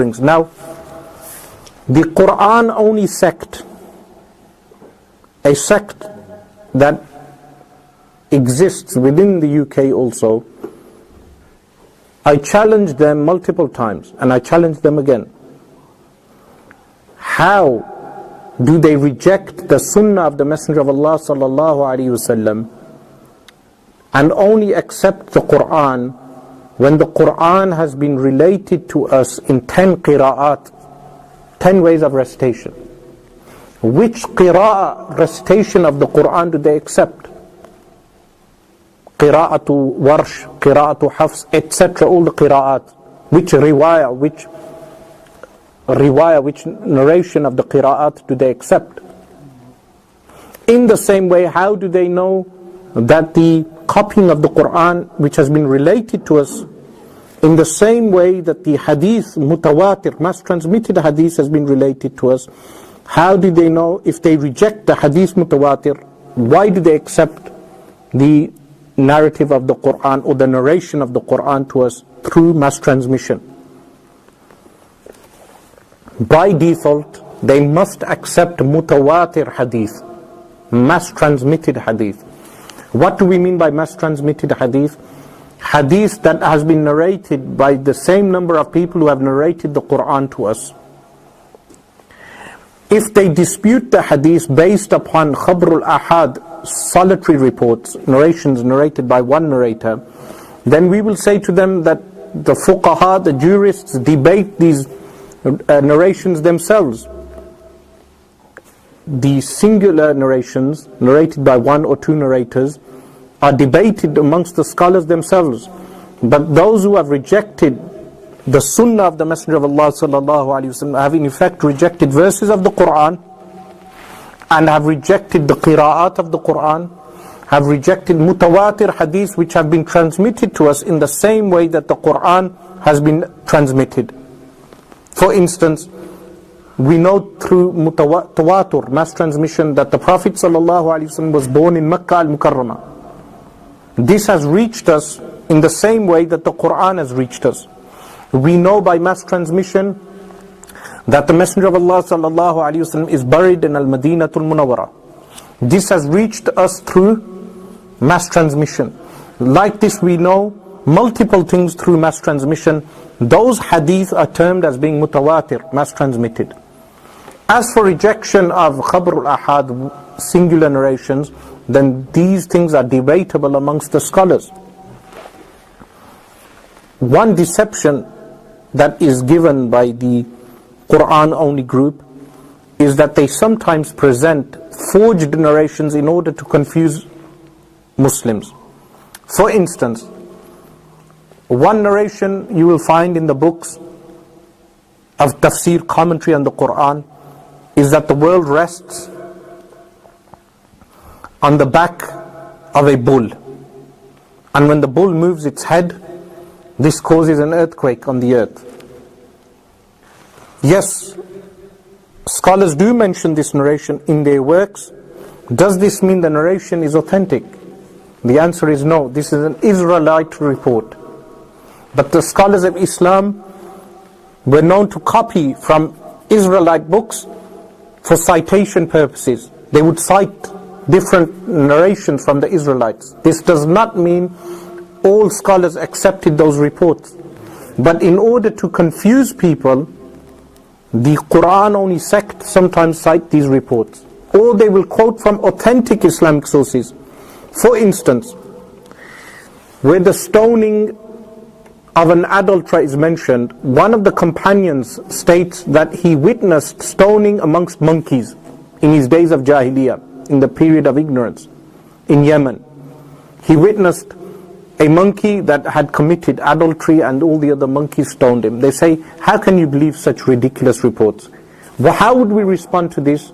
Now, the Qur'an only sect, a sect that exists within the UK also, I challenged them multiple times and I challenge them again. How do they reject the sunnah of the Messenger of Allah sallallahu alaihi wasallam and only accept the Qur'an when the Qur'an has been related to us in 10 qira'at, 10 ways of recitation? Which qira'ah recitation of the Qur'an do they accept? Qira'atu Warsh, Qira'atu Hafs, etc. All the qira'at. Which riwayah, which narration of the qira'at do they accept? In the same way, how do they know that the copying of the Qur'an, which has been related to us, in the same way that the hadith, mutawatir, mass transmitted hadith has been related to us, how do they know if they reject the hadith mutawatir, why do they accept the narrative of the Qur'an or the narration of the Qur'an to us through mass transmission? By default, they must accept mutawatir hadith, mass transmitted hadith. What do we mean by mass transmitted hadith? Hadith that has been narrated by the same number of people who have narrated the Qur'an to us. If they dispute the hadith based upon khabrul ahad, solitary reports, narrations narrated by one narrator, then we will say to them that the fuqaha, the jurists, debate these narrations themselves. The singular narrations narrated by one or two narrators are debated amongst the scholars themselves. But those who have rejected the sunnah of the Messenger of Allah sallallahu alaihi wasallam have in effect rejected verses of the Qur'an and have rejected the qira'at of the Qur'an, have rejected mutawatir hadith which have been transmitted to us in the same way that the Qur'an has been transmitted. For instance, we know through tawatur, mass transmission, that the Prophet ﷺ was born in Makkah al-Mukarramah. This has reached us in the same way that the Qur'an has reached us. We know by mass transmission that the Messenger of Allah ﷺ is buried in Al-Madinatul Munawwara. This has reached us through mass transmission. Like this, we know multiple things through mass transmission. Those hadith are termed as being mutawatir, mass transmitted. As for rejection of khabrul ahad, singular narrations, then these things are debatable amongst the scholars. One deception that is given by the Qur'an only group is that they sometimes present forged narrations in order to confuse Muslims. For instance, one narration you will find in the books of tafsir, commentary on the Qur'an, is that the world rests on the back of a bull, and when the bull moves its head, this causes an earthquake on the earth. Yes, scholars do mention this narration in their works. Does this mean the narration is authentic? The answer is no. This is an Israelite report. But the scholars of Islam were known to copy from Israelite books for citation purposes. They would cite different narrations from the Israelites. This does not mean all scholars accepted those reports. But in order to confuse people, the Qur'an only sect sometimes cite these reports. Or they will quote from authentic Islamic sources. For instance, where the stoning of an adulterer is mentioned, one of the companions states that he witnessed stoning amongst monkeys in his days of Jahiliyyah, in the period of ignorance, in Yemen. He witnessed a monkey that had committed adultery and all the other monkeys stoned him. They say, how can you believe such ridiculous reports? Well, how would we respond to this?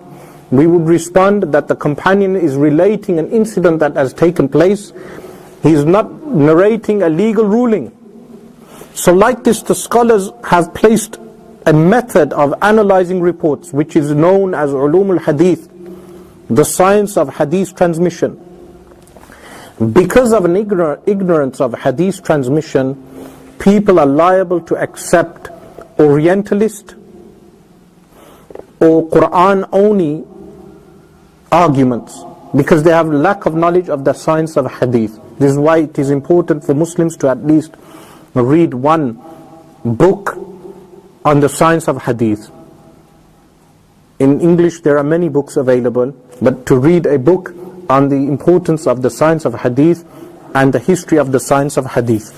We would respond that the companion is relating an incident that has taken place. He is not narrating a legal ruling. So like this, the scholars have placed a method of analyzing reports which is known as ulum al-hadith, the science of hadith transmission. Because of an ignorance of hadith transmission, people are liable to accept Orientalist or Qur'an only arguments, because they have lack of knowledge of the science of hadith. This is why it is important for Muslims to at least read one book on the science of hadith. In English there are many books available, but to read a book on the importance of the science of hadith and the history of the science of hadith.